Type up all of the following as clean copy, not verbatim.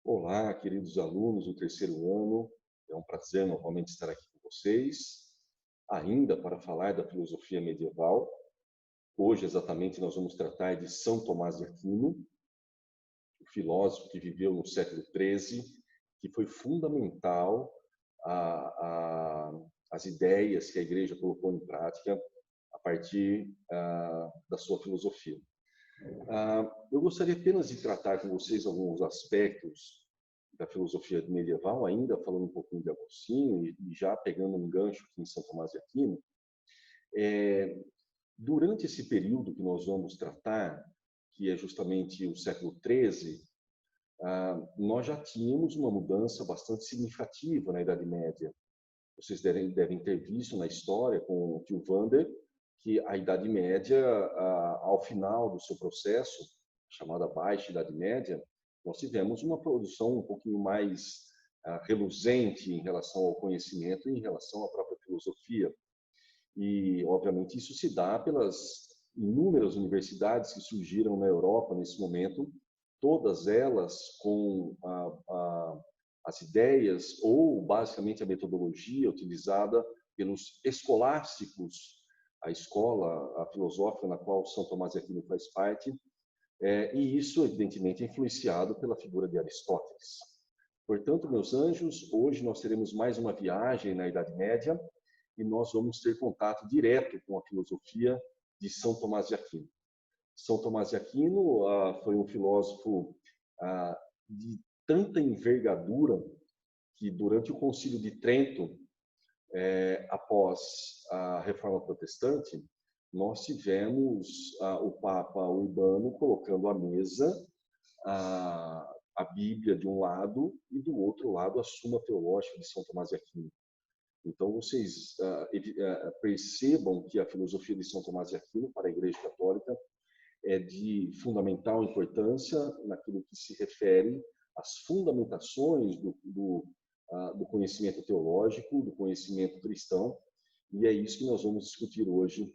Olá, queridos alunos do terceiro ano. É um prazer novamente estar aqui com vocês, ainda para falar da filosofia medieval. Hoje, exatamente, nós vamos tratar de São Tomás de Aquino, o filósofo que viveu no século XIII, que foi fundamental às ideias que a Igreja colocou em prática a partir da sua filosofia. Eu gostaria apenas de tratar com vocês alguns aspectos da filosofia medieval, ainda falando um pouquinho de Agostinho e já pegando um gancho aqui em São Tomás de Aquino. Durante esse período que nós vamos tratar, que é justamente o século XIII, nós já tínhamos uma mudança bastante significativa na Idade Média. Vocês devem ter visto na história com o tio Wander que a Idade Média, ao final do seu processo, chamada Baixa Idade Média, nós tivemos uma produção um pouquinho mais reluzente em relação ao conhecimento e em relação à própria filosofia. E, obviamente, isso se dá pelas inúmeras universidades que surgiram na Europa nesse momento, todas elas com as ideias ou, basicamente, a metodologia utilizada pelos escolásticos, a escola a filosófica na qual São Tomás de Aquino faz parte, e isso, evidentemente, é influenciado pela figura de Aristóteles. Portanto, meus anjos, hoje nós teremos mais uma viagem na Idade Média e nós vamos ter contato direto com a filosofia de São Tomás de Aquino. São Tomás de Aquino foi um filósofo de tanta envergadura que, durante o Concílio de Trento, após a Reforma Protestante, nós tivemos o Papa Urbano colocando à mesa a Bíblia de um lado e, do outro lado, a Suma Teológica de São Tomás de Aquino. Então, vocês percebam que a filosofia de São Tomás de Aquino para a Igreja Católica é de fundamental importância naquilo que se refere às fundamentações do conhecimento teológico, do conhecimento cristão, e é isso que nós vamos discutir hoje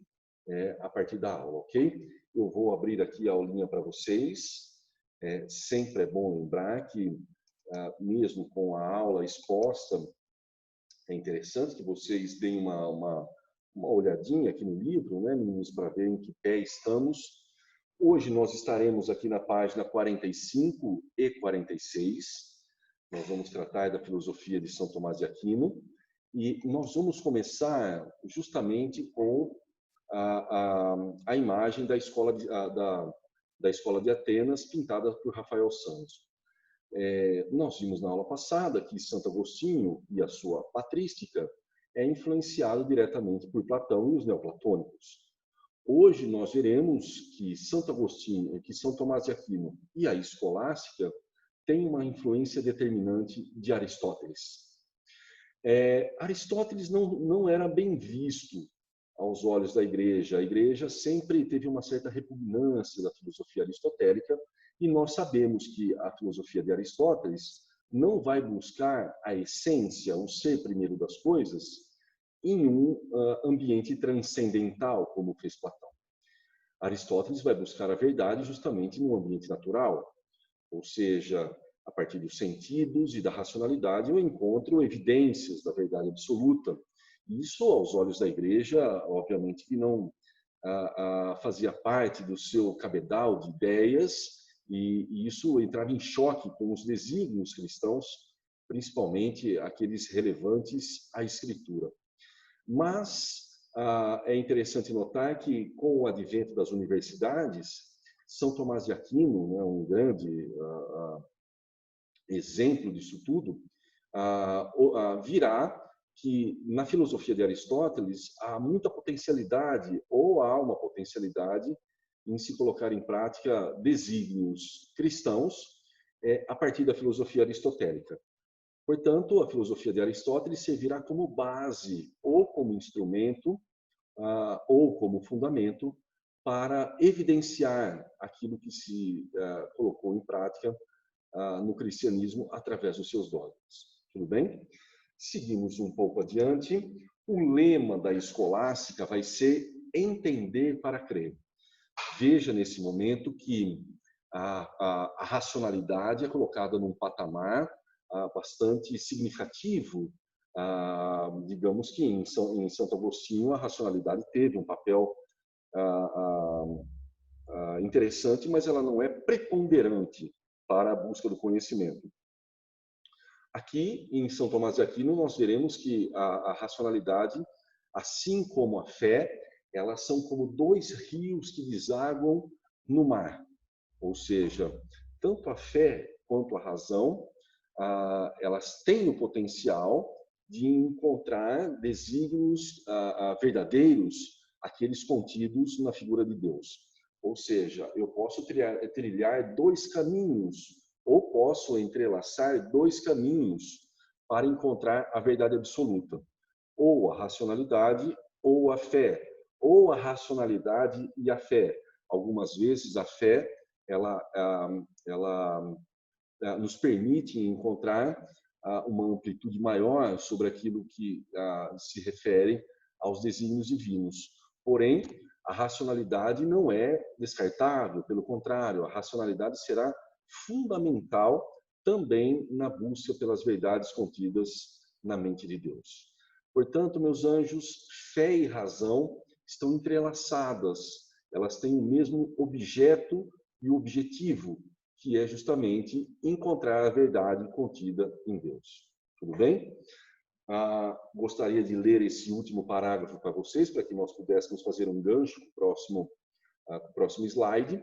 a partir da aula, ok? Eu vou abrir aqui a aulinha para vocês. Sempre é bom lembrar que, mesmo com a aula exposta, é interessante que vocês deem uma olhadinha aqui no livro, né, meninos, para ver em que pé estamos. Hoje nós estaremos aqui na página 45 e 46. Nós vamos tratar da filosofia de São Tomás de Aquino e nós vamos começar justamente com a imagem da escola de Atenas, pintada por Rafael Santos. Nós vimos na aula passada que Santo Agostinho e a sua patrística é influenciado diretamente por Platão e os neoplatônicos. Hoje nós veremos que Santo Agostinho, que São Tomás de Aquino e a escolástica têm uma influência determinante de Aristóteles. Aristóteles não era bem visto aos olhos da Igreja. A Igreja sempre teve uma certa repugnância da filosofia aristotélica, e nós sabemos que a filosofia de Aristóteles não vai buscar a essência, o ser primeiro das coisas, em um ambiente transcendental, como fez Platão. Aristóteles vai buscar a verdade justamente no ambiente natural, ou seja, a partir dos sentidos e da racionalidade, eu encontro evidências da verdade absoluta. Isso, aos olhos da Igreja, obviamente que não fazia parte do seu cabedal de ideias, e isso entrava em choque com os desígnios cristãos, principalmente aqueles relevantes à Escritura. Mas é interessante notar que, com o advento das universidades, São Tomás de Aquino, né, um grande exemplo disso tudo, virá que, na filosofia de Aristóteles, há muita potencialidade, ou há uma potencialidade, em se colocar em prática desígnios cristãos a partir da filosofia aristotélica. Portanto, a filosofia de Aristóteles servirá como base, ou como instrumento, ou como fundamento, para evidenciar aquilo que se colocou em prática no cristianismo através dos seus dogmas. Tudo bem? Seguimos um pouco adiante. O lema da escolástica vai ser entender para crer. Veja nesse momento que a racionalidade é colocada num patamar bastante significativo. Digamos que em Santo Agostinho a racionalidade teve um papel interessante, mas ela não é preponderante para a busca do conhecimento. Aqui, em São Tomás de Aquino, nós veremos que a racionalidade, assim como a fé, elas são como dois rios que desaguam no mar. Ou seja, tanto a fé quanto a razão, elas têm o potencial de encontrar desígnios verdadeiros, aqueles contidos na figura de Deus. Ou seja, eu posso trilhar dois caminhos, ou posso entrelaçar dois caminhos para encontrar a verdade absoluta, ou a racionalidade ou a fé, ou a racionalidade e a fé. Algumas vezes a fé ela nos permite encontrar uma amplitude maior sobre aquilo que se refere aos desígnios divinos. Porém, a racionalidade não é descartável, pelo contrário, a racionalidade será fundamental também na busca pelas verdades contidas na mente de Deus. Portanto, meus anjos, fé e razão estão entrelaçadas, elas têm o mesmo objeto e objetivo, que é justamente encontrar a verdade contida em Deus. Tudo bem? Gostaria de ler esse último parágrafo para vocês, para que nós pudéssemos fazer um gancho para o próximo slide.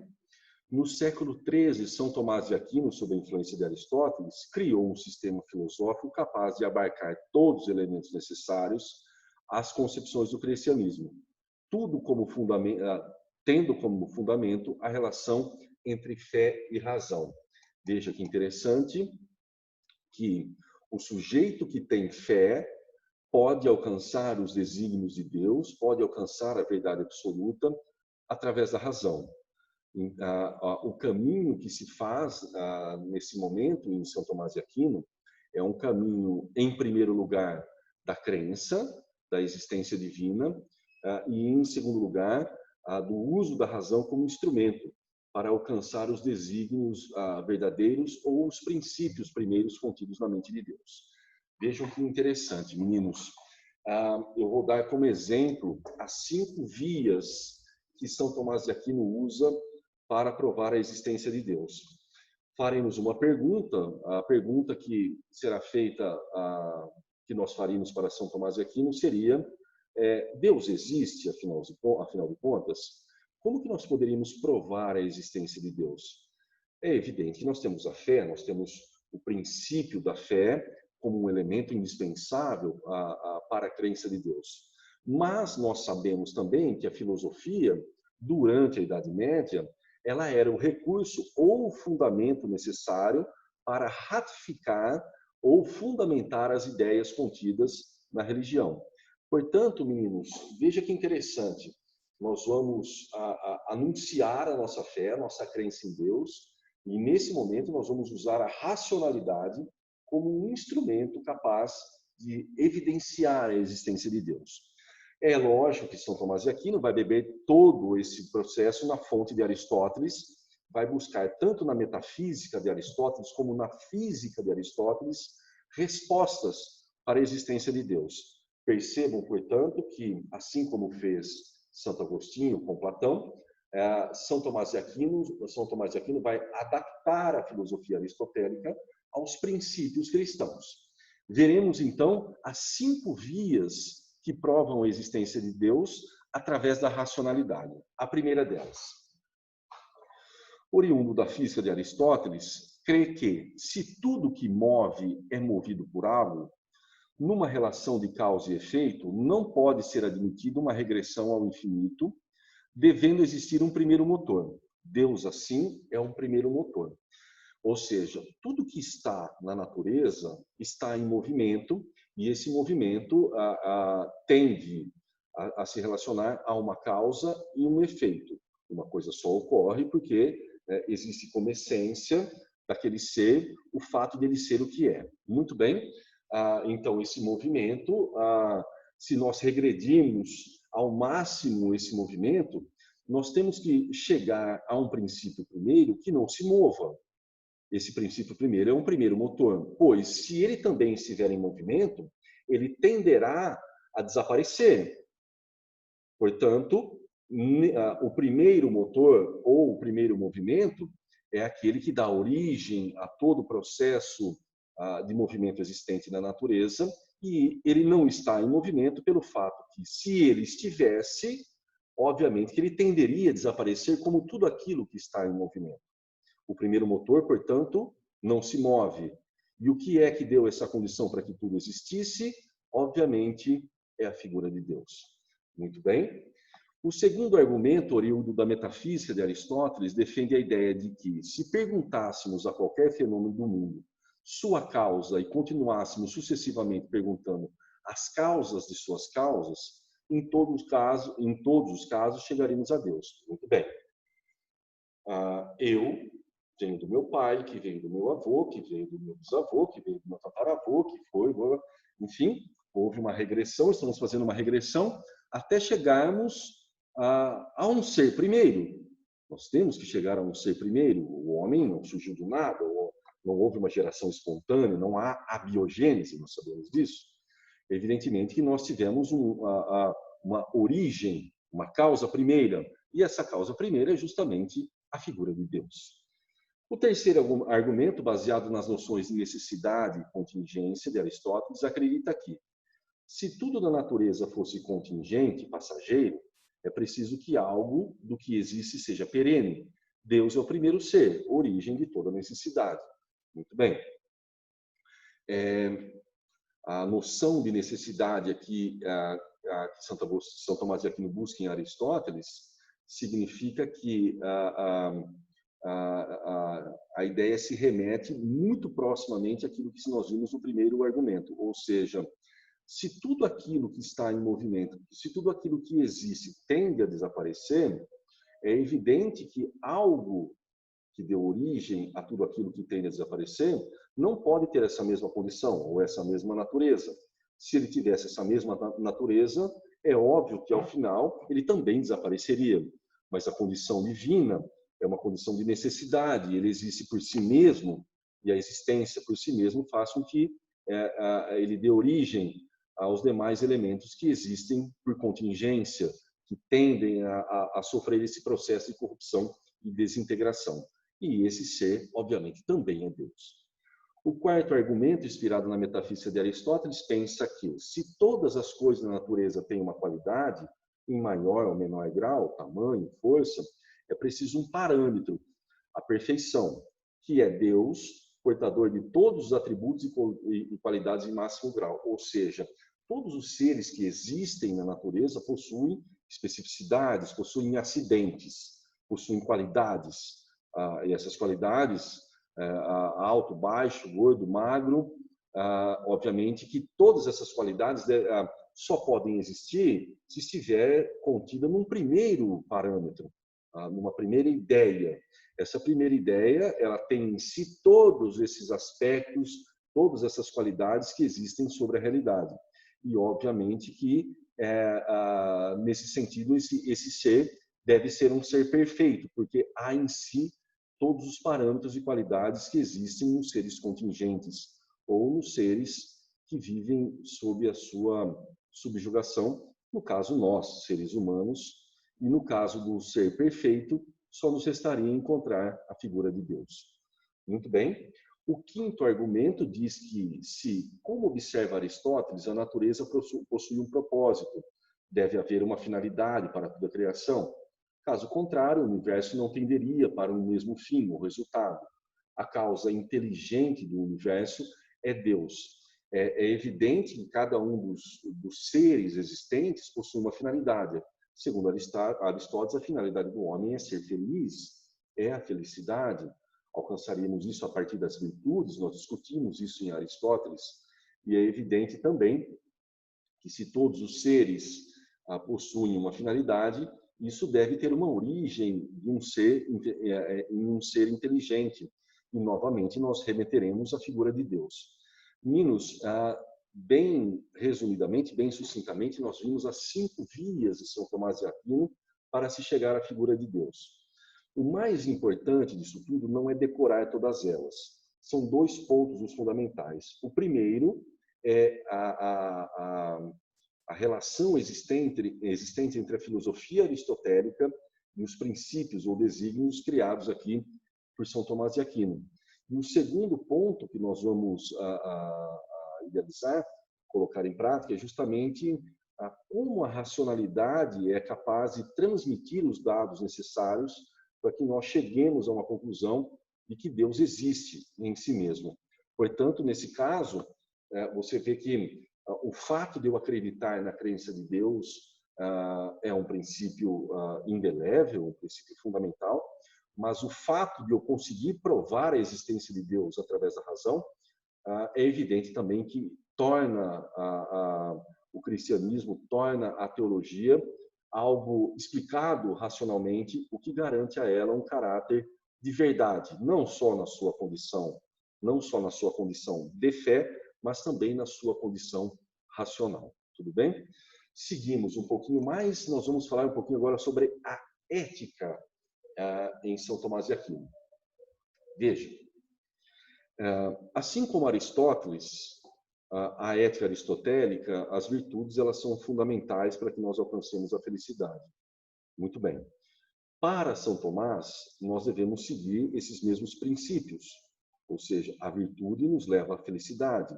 No século XIII, São Tomás de Aquino, sob a influência de Aristóteles, criou um sistema filosófico capaz de abarcar todos os elementos necessários às concepções do cristianismo, tudo como fundamento, tendo como fundamento a relação entre fé e razão. Veja que interessante que o sujeito que tem fé pode alcançar os desígnios de Deus, pode alcançar a verdade absoluta através da razão. O caminho que se faz nesse momento em São Tomás de Aquino é um caminho, em primeiro lugar, da crença, da existência divina, e, em segundo lugar, do uso da razão como instrumento para alcançar os desígnios verdadeiros ou os princípios primeiros contidos na mente de Deus. Vejam que interessante, meninos. Eu vou dar como exemplo as 5 vias que São Tomás de Aquino usa para provar a existência de Deus. Faremos uma pergunta, a pergunta que será feita, que nós faríamos para São Tomás de Aquino seria: Deus existe, afinal de contas? Como que nós poderíamos provar a existência de Deus? É evidente que nós temos a fé, nós temos o princípio da fé como um elemento indispensável para a crença de Deus. Mas nós sabemos também que a filosofia, durante a Idade Média, ela era o recurso ou o fundamento necessário para ratificar ou fundamentar as ideias contidas na religião. Portanto, meninos, veja que interessante. Nós vamos anunciar a nossa fé, a nossa crença em Deus, e nesse momento nós vamos usar a racionalidade como um instrumento capaz de evidenciar a existência de Deus. É lógico que São Tomás de Aquino vai beber todo esse processo na fonte de Aristóteles, vai buscar tanto na metafísica de Aristóteles como na física de Aristóteles respostas para a existência de Deus. Percebam, portanto, que assim como fez Santo Agostinho com Platão, São Tomás de Aquino vai adaptar a filosofia aristotélica aos princípios cristãos. Veremos, então, as 5 vias que provam a existência de Deus através da racionalidade. A primeira delas. Oriundo da física de Aristóteles, crê que, se tudo que move é movido por algo, numa relação de causa e efeito, não pode ser admitida uma regressão ao infinito, devendo existir um primeiro motor. Deus, assim, é um primeiro motor. Ou seja, tudo que está na natureza está em movimento, e esse movimento tende a se relacionar a uma causa e um efeito. Uma coisa só ocorre porque existe como essência daquele ser o fato de ele ser o que é. Muito bem? Então, esse movimento, se nós regredirmos ao máximo esse movimento, nós temos que chegar a um princípio primeiro que não se mova. Esse princípio primeiro é um primeiro motor, pois se ele também estiver em movimento, ele tenderá a desaparecer. Portanto, o primeiro motor ou o primeiro movimento é aquele que dá origem a todo o processo de movimento existente na natureza, e ele não está em movimento pelo fato que, se ele estivesse, obviamente que ele tenderia a desaparecer como tudo aquilo que está em movimento. O primeiro motor, portanto, não se move. E o que é que deu essa condição para que tudo existisse? Obviamente, é a figura de Deus. Muito bem. O segundo argumento, oriundo da metafísica de Aristóteles, defende a ideia de que, se perguntássemos a qualquer fenômeno do mundo sua causa e continuássemos sucessivamente perguntando as causas de suas causas, em todos os casos chegaríamos a Deus. Muito bem. Eu venho do meu pai, que veio do meu avô, que veio do meu bisavô, que veio do meu tataravô, que foi, enfim, houve uma regressão, estamos fazendo uma regressão até chegarmos a um ser primeiro. Nós temos que chegar a um ser primeiro. O homem não surgiu do nada, não houve uma geração espontânea, não há abiogênese, nós sabemos disso. Evidentemente que nós tivemos uma origem, uma causa primeira, e essa causa primeira é justamente a figura de Deus. O terceiro argumento, baseado nas noções de necessidade e contingência de Aristóteles, acredita que, se tudo na natureza fosse contingente, passageiro, é preciso que algo do que existe seja perene. Deus é o primeiro ser, origem de toda necessidade. Muito bem. A noção de necessidade aqui, que São Tomás de Aquino busca em Aristóteles, significa que a ideia se remete muito proximamente àquilo que nós vimos no primeiro argumento, ou seja, se tudo aquilo que está em movimento, se tudo aquilo que existe tende a desaparecer, é evidente que algo que deu origem a tudo aquilo que tende a desaparecer não pode ter essa mesma condição ou essa mesma natureza. Se ele tivesse essa mesma natureza, é óbvio que, ao final, ele também desapareceria. Mas a condição divina é uma condição de necessidade, ele existe por si mesmo, e a existência por si mesmo faz com que ele dê origem aos demais elementos que existem por contingência, que tendem a sofrer esse processo de corrupção e desintegração. E esse ser, obviamente, também é Deus. O quarto argumento, inspirado na metafísica de Aristóteles, pensa que, se todas as coisas da natureza têm uma qualidade, em maior ou menor grau, tamanho, força, é preciso um parâmetro, a perfeição, que é Deus, portador de todos os atributos e qualidades em máximo grau. Ou seja, todos os seres que existem na natureza possuem especificidades, possuem acidentes, possuem qualidades. E essas qualidades, alto, baixo, gordo, magro, obviamente que todas essas qualidades só podem existir se estiver contida num primeiro parâmetro, numa primeira ideia. Essa primeira ideia, ela tem em si todos esses aspectos, todas essas qualidades que existem sobre a realidade. E, obviamente, que, nesse sentido, esse ser deve ser um ser perfeito, porque há em si todos os parâmetros e qualidades que existem nos seres contingentes ou nos seres que vivem sob a sua subjugação, no caso nós, seres humanos, e no caso do ser perfeito, só nos restaria encontrar a figura de Deus. Muito bem. O quinto argumento diz que, se, como observa Aristóteles, a natureza possui um propósito, deve haver uma finalidade para toda a criação. Caso contrário, o universo não tenderia para um mesmo fim, o resultado. A causa inteligente do universo é Deus. É evidente que cada um dos seres existentes possui uma finalidade. Segundo Aristóteles, a finalidade do homem é ser feliz, é a felicidade. Alcançaríamos isso a partir das virtudes, nós discutimos isso em Aristóteles, e é evidente também que, se todos os seres possuem uma finalidade, isso deve ter uma origem em um ser inteligente. E, novamente, nós remeteremos à figura de Deus. Meninos, bem resumidamente, bem sucintamente, nós vimos as 5 vias de São Tomás de Aquino para se chegar à figura de Deus. O mais importante disso tudo não é decorar todas elas. São dois pontos os fundamentais. O primeiro é a relação existente entre a filosofia aristotélica e os princípios ou desígnios criados aqui por São Tomás de Aquino. E o segundo ponto que nós vamos idealizar, colocar em prática, é justamente como a racionalidade é capaz de transmitir os dados necessários para que nós cheguemos a uma conclusão de que Deus existe em si mesmo. Portanto, nesse caso, você vê que o fato de eu acreditar na crença de Deus é um princípio indelével, um princípio fundamental, mas o fato de eu conseguir provar a existência de Deus através da razão é evidente também que torna o cristianismo, torna a teologia algo explicado racionalmente, o que garante a ela um caráter de verdade, não só na sua condição de fé, mas também na sua condição racional. Tudo bem? Seguimos um pouquinho mais, nós vamos falar um pouquinho agora sobre a ética em São Tomás de Aquino. Veja, assim como Aristóteles, a ética aristotélica, as virtudes elas são fundamentais para que nós alcancemos a felicidade. Muito bem. Para São Tomás, nós devemos seguir esses mesmos princípios, ou seja, a virtude nos leva à felicidade.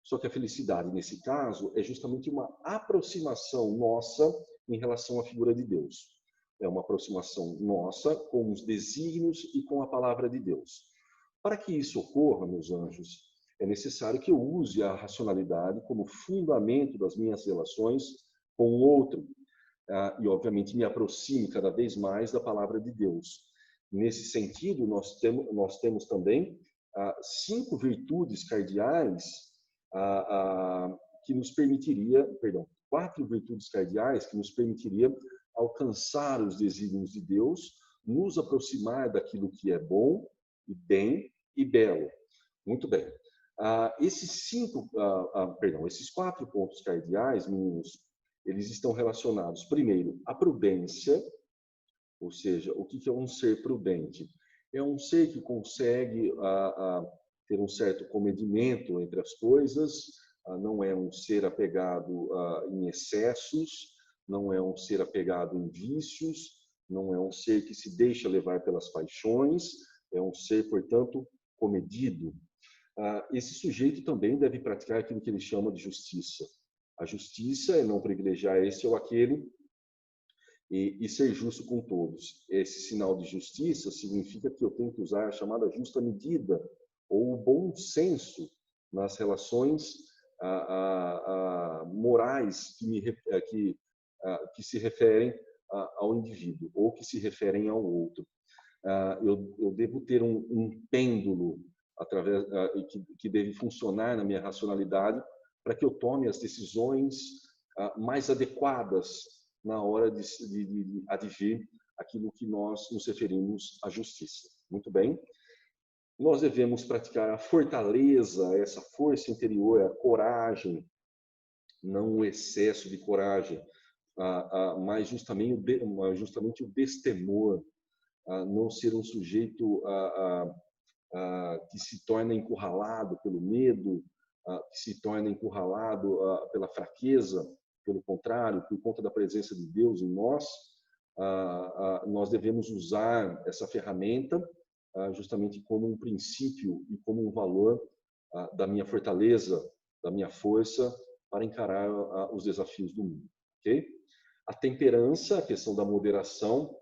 Só que a felicidade, nesse caso, é justamente uma aproximação nossa em relação à figura de Deus. É uma aproximação nossa com os desígnios e com a palavra de Deus. Para que isso ocorra, meus anjos, é necessário que eu use a racionalidade como fundamento das minhas relações com o outro. E, obviamente, me aproxime cada vez mais da palavra de Deus. Nesse sentido, nós temos também 5 virtudes cardeais que nos permitiria, 4 virtudes cardeais que nos permitiria alcançar os desígnios de Deus, nos aproximar daquilo que é bom e bem e belo. Muito bem. Esses 4 pontos cardeais, meninos, eles estão relacionados, primeiro, à prudência, ou seja, o que é um ser prudente? É um ser que consegue ter um certo comedimento entre as coisas, não é um ser apegado em excessos, não é um ser apegado em vícios, não é um ser que se deixa levar pelas paixões, é um ser, portanto, comedido. Esse sujeito também deve praticar aquilo que ele chama de justiça. A justiça é não privilegiar esse ou aquele e ser justo com todos. Esse sinal de justiça significa que eu tenho que usar a chamada justa medida ou o bom senso nas relações morais que se referem ao indivíduo ou que se referem ao outro. Eu devo ter um pêndulo que deve funcionar na minha racionalidade para que eu tome as decisões mais adequadas na hora de advir aquilo que nós nos referimos à justiça. Muito bem. Nós devemos praticar a fortaleza, essa força interior, a coragem, não o excesso de coragem, mas justamente o destemor, não ser um sujeito que se torna encurralado pelo medo, que se torna encurralado pela fraqueza. Pelo contrário, por conta da presença de Deus em nós, nós devemos usar essa ferramenta justamente como um princípio e como um valor da minha fortaleza, da minha força para encarar os desafios do mundo. Okay? A temperança, a questão da moderação.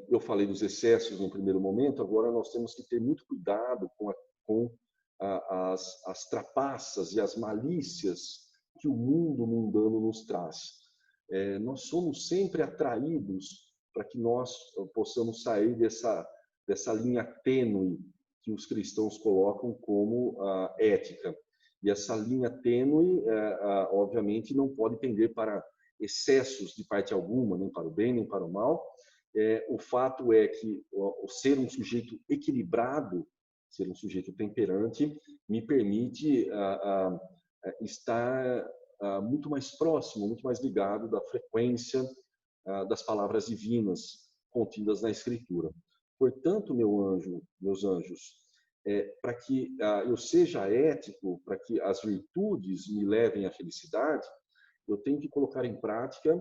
Eu falei dos excessos no primeiro momento, agora nós temos que ter muito cuidado com as trapaças e as malícias que o mundo mundano nos traz. Nós somos sempre atraídos para que nós possamos sair dessa linha tênue que os cristãos colocam como ética. E essa linha tênue, obviamente, não pode tender para excessos de parte alguma, nem para o bem, nem para o mal. O fato é que ser um sujeito equilibrado, ser um sujeito temperante, me permite estar muito mais próximo, muito mais ligado da frequência das palavras divinas contidas na Escritura. Portanto, meus anjos, para que eu seja ético, para que as virtudes me levem à felicidade, eu tenho que colocar em prática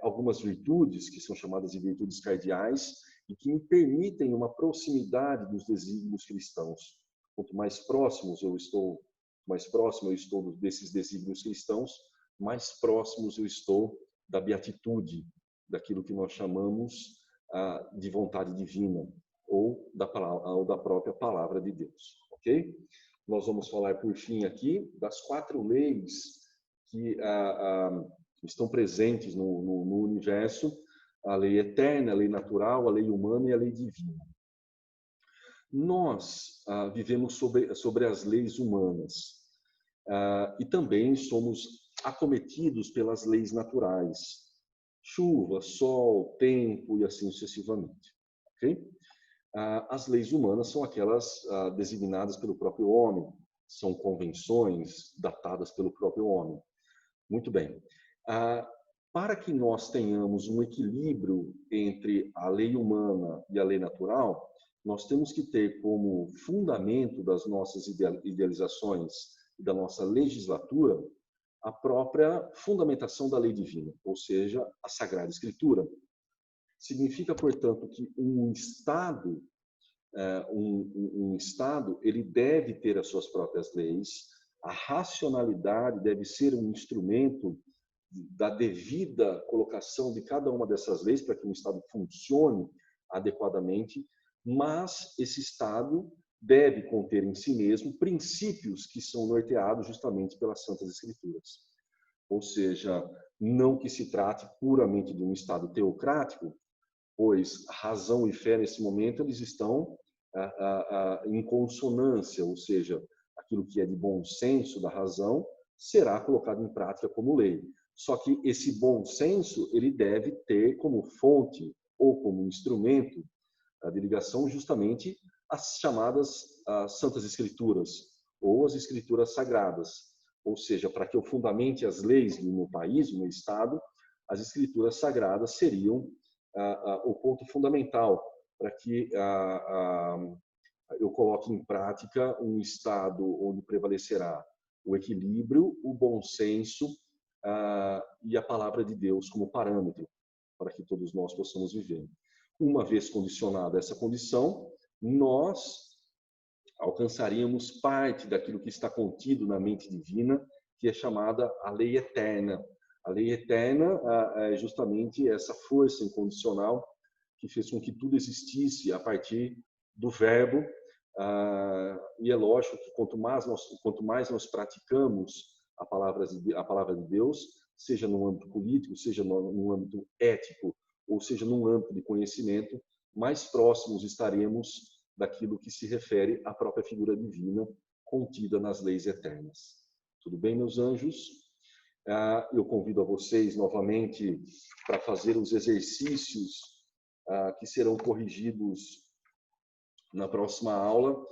algumas virtudes, que são chamadas de virtudes cardeais, e que me permitem uma proximidade dos desígnios cristãos. Quanto mais próximo eu estou desses desígnios cristãos, mais próximos eu estou da beatitude, daquilo que nós chamamos de vontade divina, ou da própria palavra de Deus, ok? Nós vamos falar, por fim, aqui das 4 leis que estão presentes no universo: a lei eterna, a lei natural, a lei humana e a lei divina. Nós vivemos sobre as leis humanas e também somos acometidos pelas leis naturais: chuva, sol, tempo e assim sucessivamente. Okay? As leis humanas são aquelas designadas pelo próprio homem, são convenções datadas pelo próprio homem. Muito bem. Para que nós tenhamos um equilíbrio entre a lei humana e a lei natural, nós temos que ter como fundamento das nossas idealizações e da nossa legislatura a própria fundamentação da lei divina, ou seja, a Sagrada Escritura. Significa, portanto, que um Estado, ele deve ter as suas próprias leis, a racionalidade deve ser um instrumento da devida colocação de cada uma dessas leis para que um Estado funcione adequadamente, mas esse Estado deve conter em si mesmo princípios que são norteados justamente pelas Santas Escrituras. Ou seja, não que se trate puramente de um Estado teocrático, pois razão e fé, nesse momento, eles estão em consonância, ou seja, aquilo que é de bom senso da razão será colocado em prática como lei. Só que esse bom senso, ele deve ter como fonte ou como instrumento de ligação justamente as chamadas Santas Escrituras, ou as Escrituras Sagradas. Ou seja, para que eu fundamente as leis no meu país, no meu estado, as Escrituras Sagradas seriam o ponto fundamental para que eu coloque em prática um estado onde prevalecerá o equilíbrio, o bom senso e a palavra de Deus como parâmetro para que todos nós possamos viver. Uma vez condicionada essa condição, nós alcançaríamos parte daquilo que está contido na mente divina, que é chamada a lei eterna. A lei eterna é justamente essa força incondicional que fez com que tudo existisse a partir do verbo. E é lógico que quanto mais nós praticamos a palavra de Deus, seja no âmbito político, seja no âmbito ético, ou seja num âmbito de conhecimento, mais próximos estaremos daquilo que se refere à própria figura divina contida nas leis eternas. Tudo bem, meus anjos? Eu convido a vocês novamente para fazer os exercícios que serão corrigidos na próxima aula.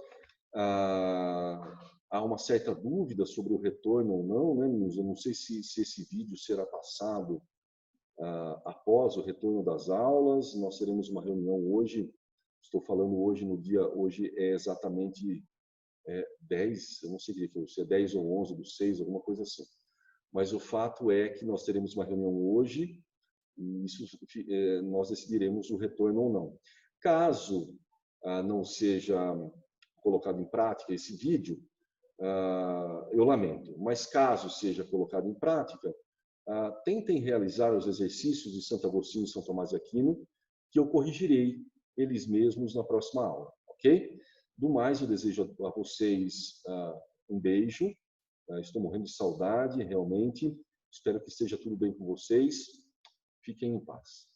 Há uma certa dúvida sobre o retorno ou não, né? Eu não sei se esse vídeo será passado após o retorno das aulas. Nós teremos uma reunião hoje, estou falando hoje no dia, hoje é exatamente 10, eu não sei se é 10 ou 11/6, alguma coisa assim. Mas o fato é que nós teremos uma reunião hoje e nós decidiremos o retorno ou não. Caso não seja colocado em prática esse vídeo, eu lamento. Mas caso seja colocado em prática, tentem realizar os exercícios de Santo Agostinho e São Tomás de Aquino, que eu corrigirei eles mesmos na próxima aula, ok? Do mais, eu desejo a vocês um beijo. Estou morrendo de saudade, realmente. Espero que esteja tudo bem com vocês. Fiquem em paz.